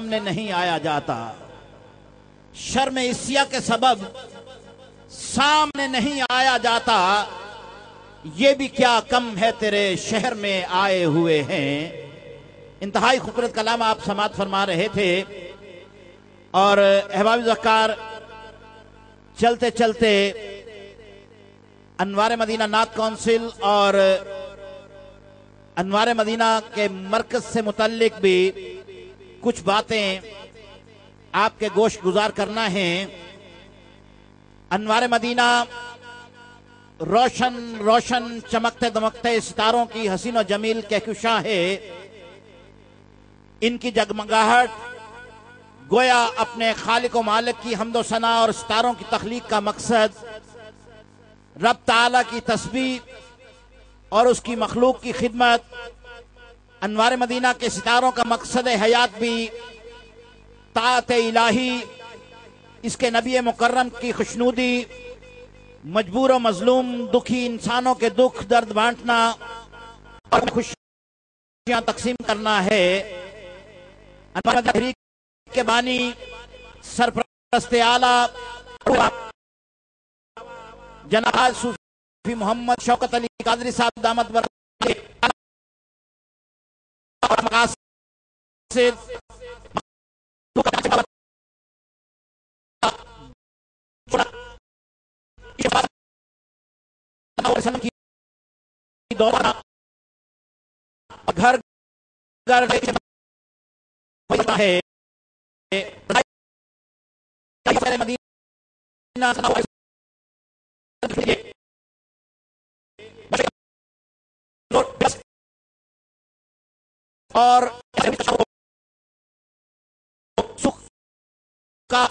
سامنے نہیں آیا جاتا، شرم عصیہ کے سبب سامنے نہیں آیا جاتا، یہ بھی کیا کم ہے تیرے شہر میں آئے ہوئے ہیں۔ انتہائی خوبصورت کلام آپ سماعت فرما رہے تھے، اور احباب ذکار چلتے چلتے انوار مدینہ نعت کونسل اور انوار مدینہ کے مرکز سے متعلق بھی کچھ باتیں آپ کے گوش گزار کرنا ہے۔ انوار مدینہ روشن روشن چمکتے دمکتے ستاروں کی حسین و جمیل کہکشاں ہے۔ ان کی جگمگاہٹ گویا اپنے خالق و مالک کی حمد و ثنا اور ستاروں کی تخلیق کا مقصد رب تعالیٰ کی تسبیح اور اس کی مخلوق کی خدمت، انوار مدینہ کے ستاروں کا مقصد حیات بھی طاعت الہی، اس کے نبی مکرم کی خوشنودی، مجبور و مظلوم دکھی انسانوں کے دکھ درد بانٹنا اور خوشیاں تقسیم کرنا ہے۔ انوار مدینہ تحریک کے بانی سرپرست اعلیٰ جناب صوفی محمد شوکت علی قادری صاحب دامت برکاتہ گھر گھر ہے اور سکھ کا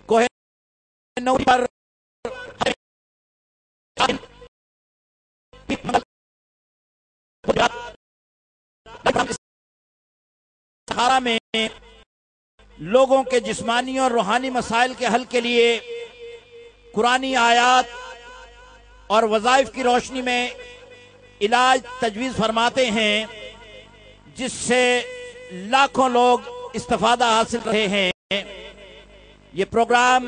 کوہ نوری پر سہارا میں لوگوں کے جسمانی اور روحانی مسائل کے حل کے لیے قرآنی آیات اور وظائف کی روشنی میں علاج تجویز فرماتے ہیں، جس سے لاکھوں لوگ استفادہ حاصل رہے ہیں۔ یہ پروگرام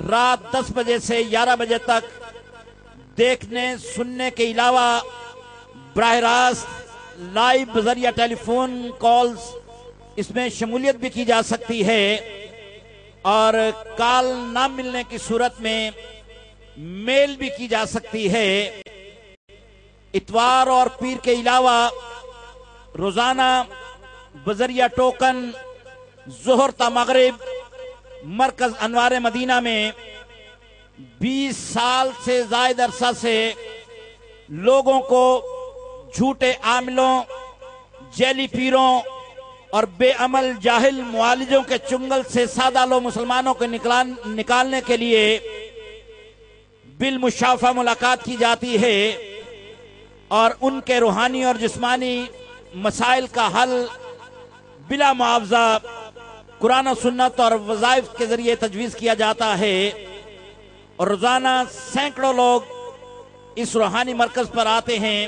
رات 10 بجے سے 11 بجے تک دیکھنے سننے کے علاوہ براہ راست لائیو بذریعہ ٹیلی فون کالز اس میں شمولیت بھی کی جا سکتی ہے، اور کال نہ ملنے کی صورت میں میل بھی کی جا سکتی ہے۔ اتوار اور پیر کے علاوہ روزانہ بذریعہ ٹوکن ظہر تا مغرب مرکز انوار مدینہ میں 20 سال سے زائد عرصہ سے لوگوں کو جھوٹے عاملوں، جیلی پیروں اور بے عمل جاہل معالجوں کے چنگل سے سادہ لو مسلمانوں کو نکالنے کے لیے بالمشافہ ملاقات کی جاتی ہے، اور ان کے روحانی اور جسمانی مسائل کا حل بلا معاوضہ قرآن و سنت اور وظائف کے ذریعے تجویز کیا جاتا ہے۔ اور روزانہ سینکڑوں لوگ اس روحانی مرکز پر آتے ہیں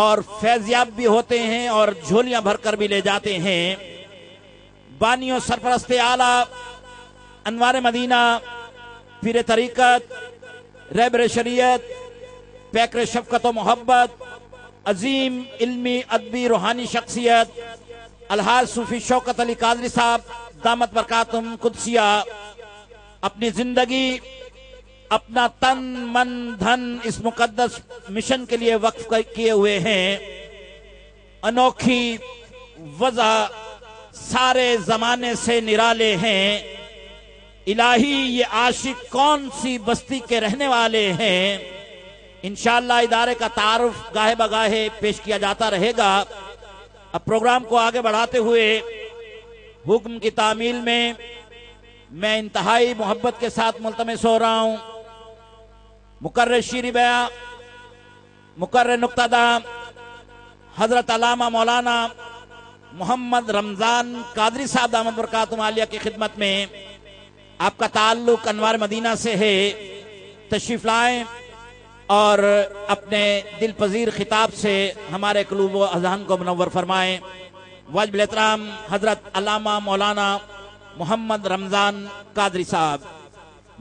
اور فیضیاب بھی ہوتے ہیں اور جھولیاں بھر کر بھی لے جاتے ہیں۔ بانیوں سرپرست اعلیٰ انوار مدینہ، پیر طریقت، رہبر شریعت، پیکر شفقت و محبت، عظیم علمی ادبی روحانی شخصیت الحاج صوفی شوکت علی قادری صاحب دامت برکاتہم قدسیہ اپنی زندگی، اپنا تن من دھن اس مقدس مشن کے لیے وقف کیے ہوئے ہیں۔ انوکھی وضع سارے زمانے سے نرالے ہیں، الہی یہ عاشق کون سی بستی کے رہنے والے ہیں۔ انشاءاللہ ادارے کا تعارف گاہے بگاہے پیش کیا جاتا رہے گا۔ اب پروگرام کو آگے بڑھاتے ہوئے حکم کی تعمیل میں انتہائی محبت کے ساتھ ملتمس ہو رہا ہوں مقرر شیریں بیاں، مقرر نقطہ داں حضرت علامہ مولانا محمد رمضان قادری صاحب دامت برکاتہم عالیہ کی خدمت میں۔ آپ کا تعلق انوار مدینہ سے ہے، تشریف لائیں اور اپنے دل پذیر خطاب سے ہمارے قلوب و اذہان کو منور فرمائیں۔ واجب الاحترام حضرت علامہ مولانا محمد رمضان قادری صاحب۔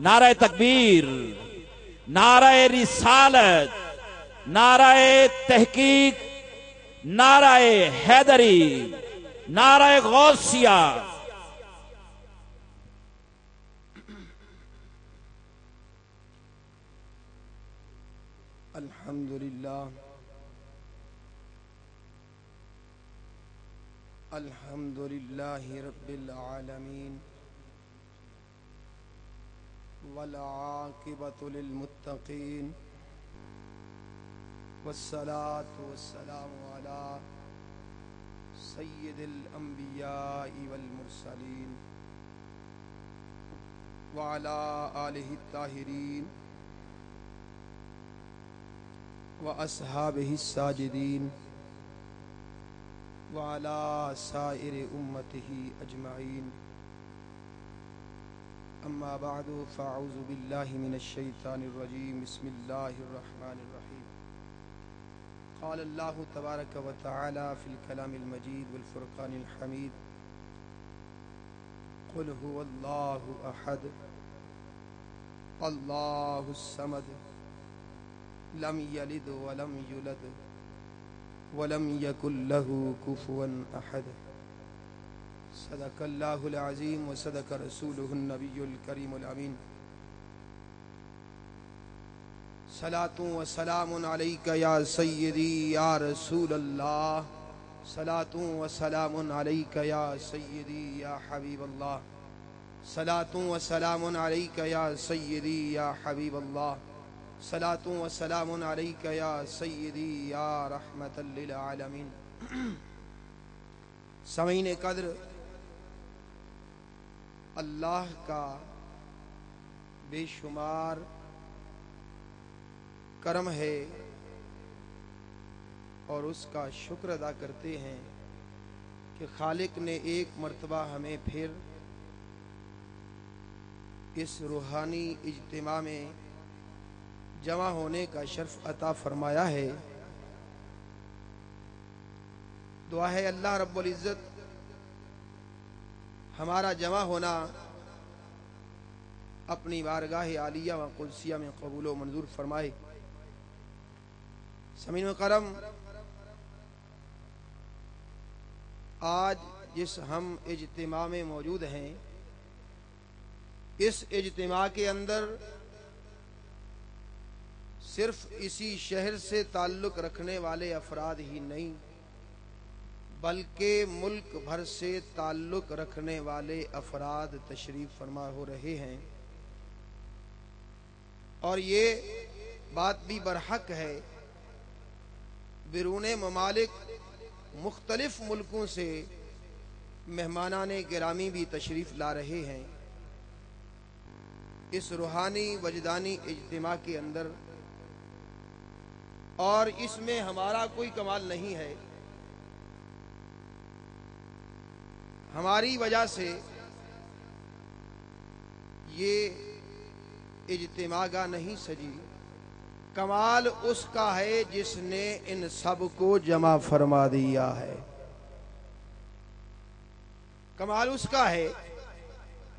نعرہ تکبیر، نعرہ رسالت، نعرہ تحقیق، نعرہ حیدری، نعرہ غوثیہ۔ الحمدللہ الحمدللہ رب العالمین والعاقبۃ للمتقین والصلاة والسلام علی سید الانبیاء والمرسلین وعلی آلہ الطاہرین وَأَصْحَابِهِ السَّاجِدِينَ وَعَلَى سَائِرِ أُمَّتِهِ أَجْمَعِينَ أما بعد فأعوذ بالله من الشيطان الرجيم بسم الله الرحمن الرحيم قال الله تبارك وتعالى في الكلام المجيد والفرقان الحميد قل هو الله أحد الله الصمد لم يلد ولم يولد ولم يكن له كفوا أحد صدق الله العظيم وصدق رسوله النبي الكريم الأمين صلاة وسلام عليك يا سيدي يا رسول الله صلاة وسلام عليك يا سيدي يا حبيب الله صلاة وسلام عليك يا سيدي يا حبيب الله صلاة وسلام عليك يا سيدي يا رحمة للعالمين۔ سامعین قدر، اللہ کا بے شمار کرم ہے اور اس کا شکر ادا کرتے ہیں کہ خالق نے ایک مرتبہ ہمیں پھر اس روحانی اجتماع میں جمع ہونے کا شرف عطا فرمایا ہے۔ دعا ہے اللہ رب العزت ہمارا جمع ہونا اپنی بارگاہ عالیہ و قدسیہ میں قبول و منظور فرمائے۔ سامعین کرم، آج جس ہم اجتماع میں موجود ہیں، اس اجتماع کے اندر صرف اسی شہر سے تعلق رکھنے والے افراد ہی نہیں بلکہ ملک بھر سے تعلق رکھنے والے افراد تشریف فرما ہو رہے ہیں، اور یہ بات بھی برحق ہے، بیرون ممالک مختلف ملکوں سے مہمانان گرامی بھی تشریف لا رہے ہیں۔ اس روحانی وجدانی اجتماع کے اندر، اور اس میں ہمارا کوئی کمال نہیں ہے، ہماری وجہ سے یہ اجتماع گاہ نہیں سجی، کمال اس کا ہے جس نے ان سب کو جمع فرما دیا ہے۔ کمال اس کا ہے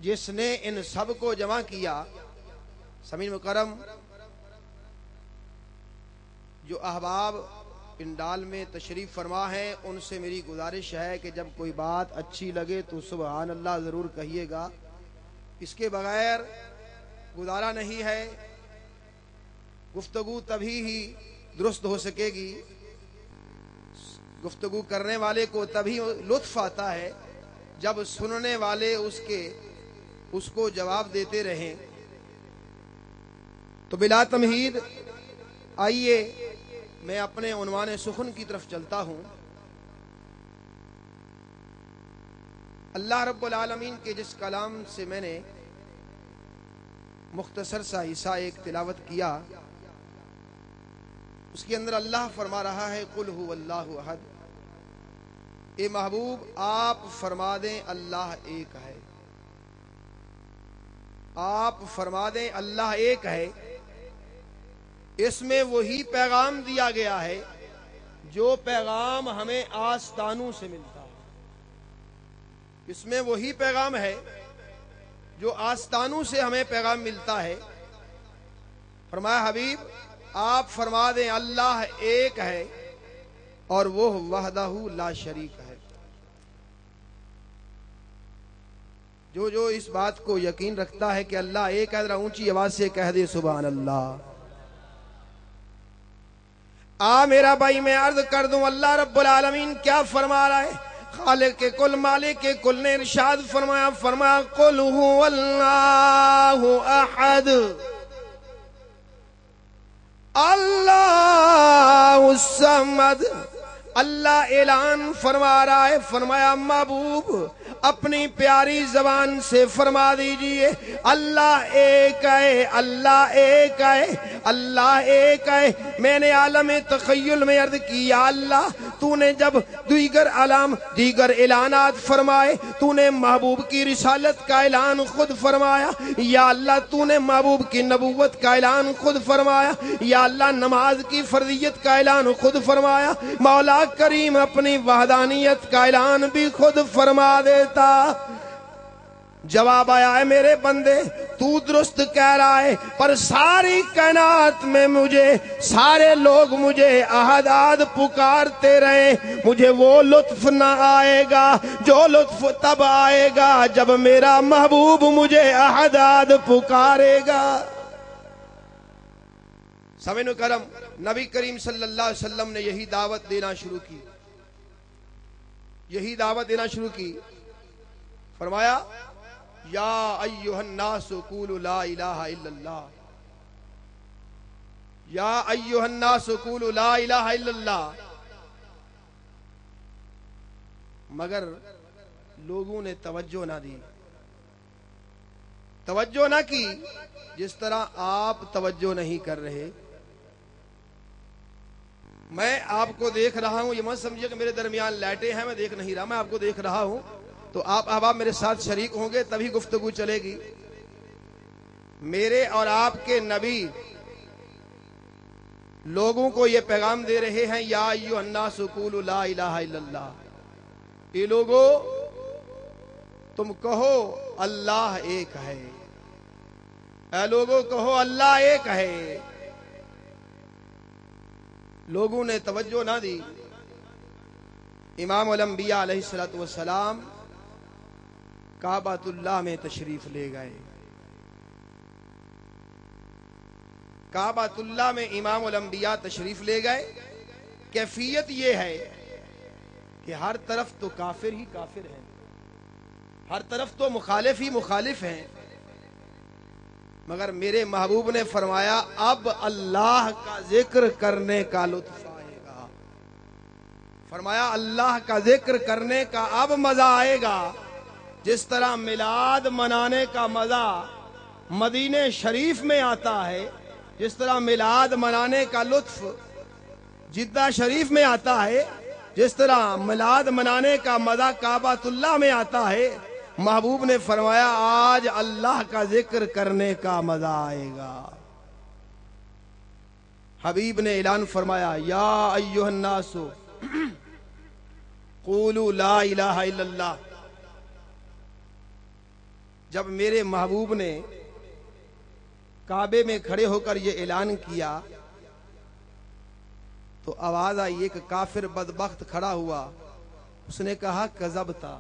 جس نے ان سب کو جمع کیا۔ سامعین مکرم، جو احباب پنڈال میں تشریف فرما ہے ان سے میری گزارش ہے کہ جب کوئی بات اچھی لگے تو سبحان اللہ ضرور کہیے گا، اس کے بغیر گزارا نہیں ہے۔ گفتگو تبھی ہی درست ہو سکے گی، گفتگو کرنے والے کو تبھی لطف آتا ہے جب سننے والے اس کو جواب دیتے رہیں۔ تو بلا تمہید آئیے میں اپنے عنوان سخن کی طرف چلتا ہوں۔ اللہ رب العالمین کے جس کلام سے میں نے مختصر سا حصہ ایک تلاوت کیا، اس کے اندر اللہ فرما رہا ہے قل هو اللہ احد۔ اے محبوب آپ فرما دیں اللہ ایک ہے، آپ فرما دیں اللہ ایک ہے۔ اس میں وہی پیغام دیا گیا ہے جو پیغام ہمیں آستانوں سے ملتا ہے. اس میں وہی پیغام ہے جو آستانوں سے ہمیں پیغام ملتا ہے. فرمایا حبیب آپ فرما دیں اللہ ایک ہے اور وہ وحدہ لا شریک ہے. جو اس بات کو یقین رکھتا ہے کہ اللہ ایک ہے ذرا اونچی آواز سے کہہ دے سبحان اللہ. میرا بھائی میں عرض کر دوں اللہ رب العالمین کیا فرما رہا ہے. خالق کے کل مالک کے کل نے ارشاد فرمایا قل هو اللہ احد اللہ الصمد. اللہ اعلان فرما رہا ہے, فرمایا محبوب اپنی پیاری زبان سے فرما دیجئے اللہ ایک ہے, اللہ ایک ہے, اللہ ایک ہے. میں نے عالم تخیل میں عرض کی یا اللہ تو نے جب دیگر اعلانات فرمائے, تو نے محبوب کی رسالت کا اعلان خود فرمایا. یا اللہ تو نے محبوب کی نبوت کا اعلان خود فرمایا. یا اللہ نماز کی فرضیت کا اعلان خود فرمایا. مولا کریم اپنی وحدانیت کا اعلان بھی خود فرما دیتا. جواب آیا ہے میرے بندے تو درست کہہ رہا ہے, پر ساری کائنات میں مجھے سارے لوگ مجھے احد پکارتے رہے, مجھے وہ لطف نہ آئے گا جو لطف تب آئے گا جب میرا محبوب مجھے احد پکارے گا. سامعین کرم نبی کریم صلی اللہ علیہ وسلم نے یہی دعوت دینا شروع کی. فرمایا یا ایھا الناس قولوا لا الہ الا اللہ, یا ایھا الناس قولوا لا الہ الا اللہ. مگر لوگوں نے توجہ نہ کی جس طرح آپ توجہ نہیں کر رہے. میں آپ کو دیکھ رہا ہوں, یہ مت سمجھے کہ میرے درمیان لائٹیں ہیں میں دیکھ نہیں رہا, میں آپ کو دیکھ رہا ہوں. تو آپ احباب میرے ساتھ شریک ہوں گے تبھی گفتگو چلے گی. میرے اور آپ کے نبی لوگوں کو یہ پیغام دے رہے ہیں یا ایھا الناس قولوا لا الہ الا اللہ. یہ لوگوں تم کہو اللہ ایک ہے, اے لوگوں کہو اللہ ایک ہے. لوگوں نے توجہ نہ دی. امام الانبیاء علیہ الصلوۃ والسلام کعبۃ اللہ میں تشریف لے گئے. کعبۃ اللہ میں امام الانبیاء تشریف لے گئے. کیفیت یہ ہے کہ ہر طرف تو کافر ہی کافر ہیں, ہر طرف تو مخالف ہی مخالف ہیں, مگر میرے محبوب نے فرمایا اب اللہ کا ذکر کرنے کا لطف آئے گا. فرمایا اللہ کا ذکر کرنے کا اب مزہ آئے گا. جس طرح میلاد منانے کا مزہ مدینے شریف میں آتا ہے, جس طرح میلاد منانے کا لطف جدہ شریف میں آتا ہے, جس طرح میلاد منانے کا مزہ کعبۃ اللہ میں آتا ہے, محبوب نے فرمایا آج اللہ کا ذکر کرنے کا مزہ آئے گا. حبیب نے اعلان فرمایا یا ایھا الناس قولوا لا الہ الا اللہ. جب میرے محبوب نے کعبے میں کھڑے ہو کر یہ اعلان کیا تو آواز آئی, ایک کافر بدبخت کھڑا ہوا, اس نے کہا کذبتا,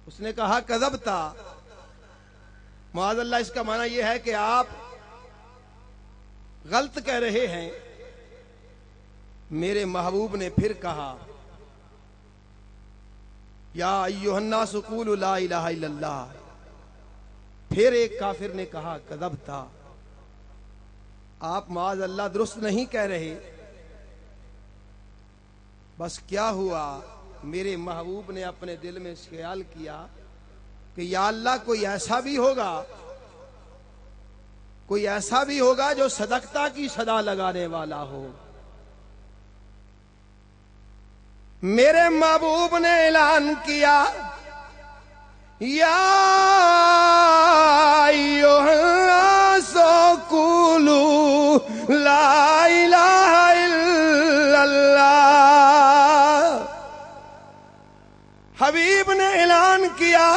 اس نے کہا کذبتا. معاذ اللہ اس کا معنی یہ ہے کہ آپ غلط کہہ رہے ہیں. میرے محبوب نے پھر کہا یا ایھا الناس قولوا لا الہ الا اللہ. پھر ایک کافر نے کہا کذبتا. آپ معاذ اللہ درست نہیں کہہ رہے. بس کیا ہوا, میرے محبوب نے اپنے دل میں خیال کیا کہ یا اللہ کوئی ایسا بھی ہوگا جو صدقتا کی صدا لگانے والا ہو. میرے محبوب نے اعلان کیا یا ایھا الناس قولوا لا الہ الا اللہ۔ حبیب نے اعلان کیا،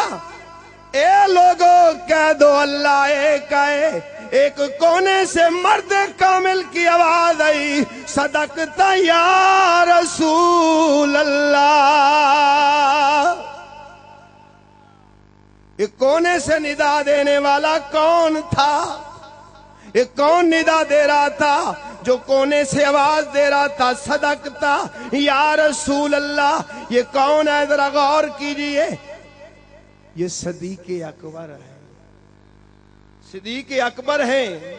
اے لوگوں کہہ دو اللہ ایک ہے۔ ایک کونے سے مرد کامل کی آواز آئی، صدقت یا رسول اللہ۔ ایک کونے سے ندا دینے والا کون تھا؟ ایک کون ندا دے رہا تھا؟ جو کونے سے آواز دے رہا تھا، صدقتا یا رسول اللہ۔ یہ کون ہے؟ ذرا غور کیجئے، یہ صدیق اکبر ہے، صدیق اکبر ہیں۔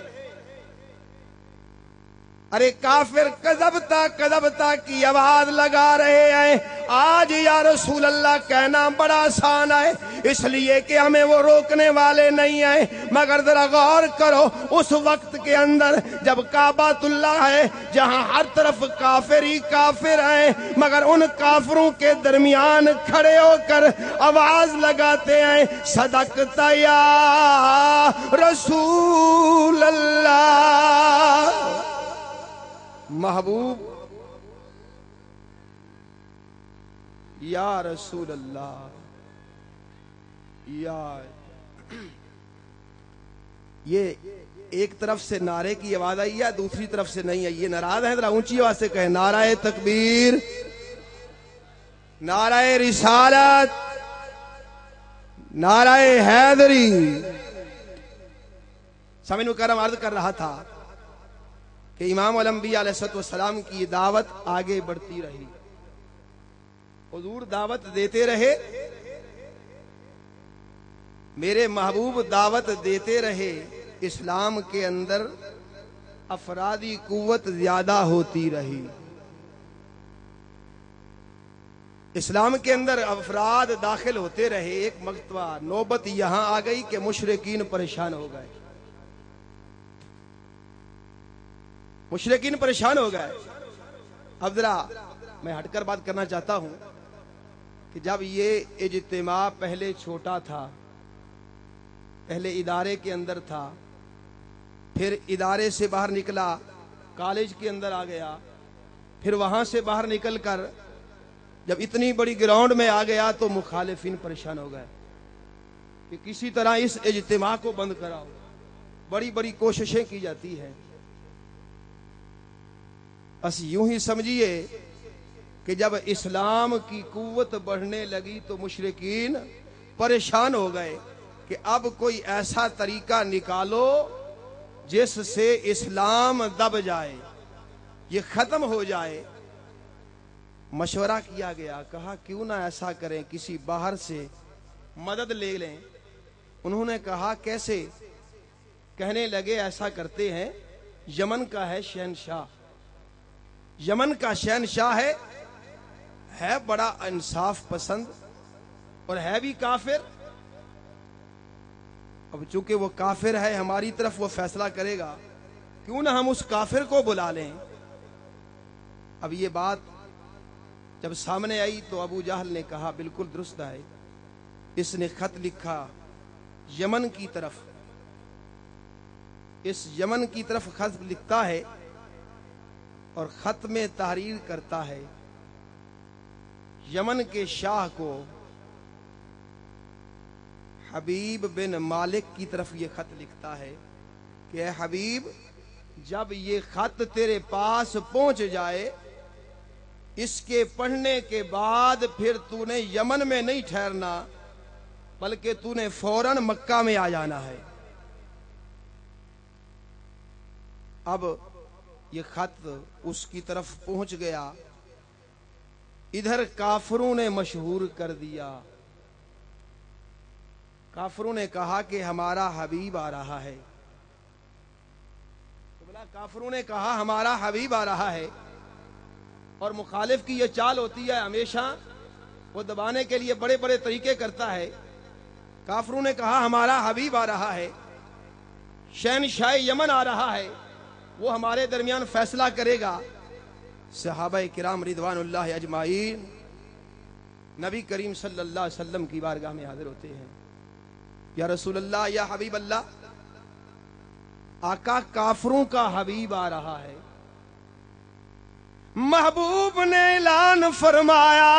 ارے کافر کذبتا کذبتا کی آواز لگا رہے ہیں۔ آج یا رسول اللہ کہنا بڑا آسان ہے، اس لیے کہ ہمیں وہ روکنے والے نہیں ہیں۔ مگر ذرا غور کرو، اس وقت کے اندر جب کعبۃ اللہ ہے، جہاں ہر طرف کافر ہی کافر ہیں، مگر ان کافروں کے درمیان کھڑے ہو کر آواز لگاتے ہیں، صدقت یا رسول اللہ۔ محبوب یا رسول اللہ، یہ ایک طرف سے نعرے کی آواز آئی ہے، دوسری طرف سے نہیں آئی۔ یہ ناراض ہے، ذرا اونچی آواز سے کہیں، نعرہ تکبیر، نعرہ رسالت، نعرہ حیدری۔ سامعین مکرم، عرض کر رہا تھا کہ امام الانبیاء علیہ السلام کی دعوت آگے بڑھتی رہی، حضور دعوت دیتے رہے، میرے محبوب دعوت دیتے رہے۔ اسلام کے اندر افرادی قوت زیادہ ہوتی رہی، اسلام کے اندر افراد داخل ہوتے رہے۔ ایک مرتبہ نوبت یہاں آ گئی کہ مشرکین پریشان ہو گئے، مشرکین پریشان ہو گئے۔ اب ذرا میں ہٹ کر بات کرنا چاہتا ہوں کہ جب یہ اجتماع پہلے چھوٹا تھا، پہلے ادارے کے اندر تھا، پھر ادارے سے باہر نکلا، کالج کے اندر آ گیا، پھر وہاں سے باہر نکل کر جب اتنی بڑی گراؤنڈ میں آ گیا تو مخالفین پریشان ہو گئے کہ کسی طرح اس اجتماع کو بند کراؤ۔ بڑی بڑی کوششیں کی جاتی ہیں۔ بس یوں ہی سمجھیے کہ جب اسلام کی قوت بڑھنے لگی تو مشرکین پریشان ہو گئے کہ اب کوئی ایسا طریقہ نکالو جس سے اسلام دب جائے، یہ ختم ہو جائے۔ مشورہ کیا گیا، کہا کیوں نہ ایسا کریں، کسی باہر سے مدد لے لیں۔ انہوں نے کہا کیسے؟ کہنے لگے ایسا کرتے ہیں، یمن کا ہے شہنشاہ، یمن کا شہنشاہ ہے بڑا انصاف پسند اور ہے بھی کافر۔ اب چونکہ وہ کافر ہے، ہماری طرف وہ فیصلہ کرے گا، کیوں نہ ہم اس کافر کو بلا لیں۔ اب یہ بات جب سامنے آئی تو ابو جہل نے کہا بالکل درست ہے۔ اس نے خط لکھا یمن کی طرف، اس یمن کی طرف خط لکھتا ہے اور خط میں تحریر کرتا ہے، یمن کے شاہ کو حبیب بن مالک کی طرف یہ خط لکھتا ہے کہ اے حبیب، جب یہ خط تیرے پاس پہنچ جائے، اس کے پڑھنے کے بعد پھر تو نے یمن میں نہیں ٹھہرنا، بلکہ تو نے فوراً مکہ میں آ جانا ہے۔ اب یہ خط اس کی طرف پہنچ گیا، ادھر کافروں نے مشہور کر دیا، کافروں نے کہا کہ ہمارا حبیب آ رہا ہے، کافروں نے کہا ہمارا حبیب آ رہا ہے۔ اور مخالف کی یہ چال ہوتی ہے، ہمیشہ وہ دبانے کے لیے بڑے بڑے طریقے کرتا ہے۔ کافروں نے کہا ہمارا حبیب آ رہا ہے، شہنشاہ یمن آ رہا ہے، وہ ہمارے درمیان فیصلہ کرے گا۔ صحابہ کرام رضوان اللہ اجمعین نبی کریم صلی اللہ علیہ وسلم کی بارگاہ میں حاضر ہوتے ہیں، یا رسول اللہ، یا حبیب اللہ، آقا کافروں کا حبیب آ رہا ہے. محبوب نے اعلان فرمایا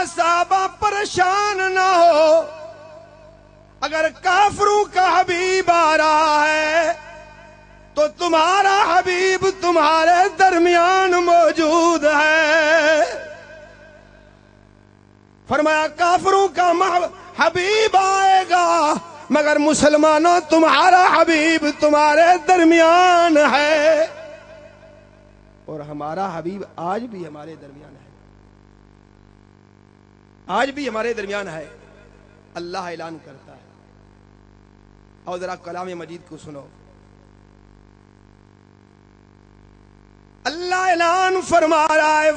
صحابہ پریشان نہ ہو، اگر کافروں کا حبیب آ رہا ہے تو تمہارا حبیب تمہارے درمیان موجود ہے. فرمایا کافروں کا حبیب آئے گا مگر مسلمانوں تمہارا حبیب تمہارے درمیان ہے. اور ہمارا حبیب آج بھی ہمارے درمیان ہے، آج بھی ہمارے درمیان ہے. اللہ اعلان کرتا ہے، اور ذرا کلام مجید کو سنو. اللہ اعلان فرما رہا ہے،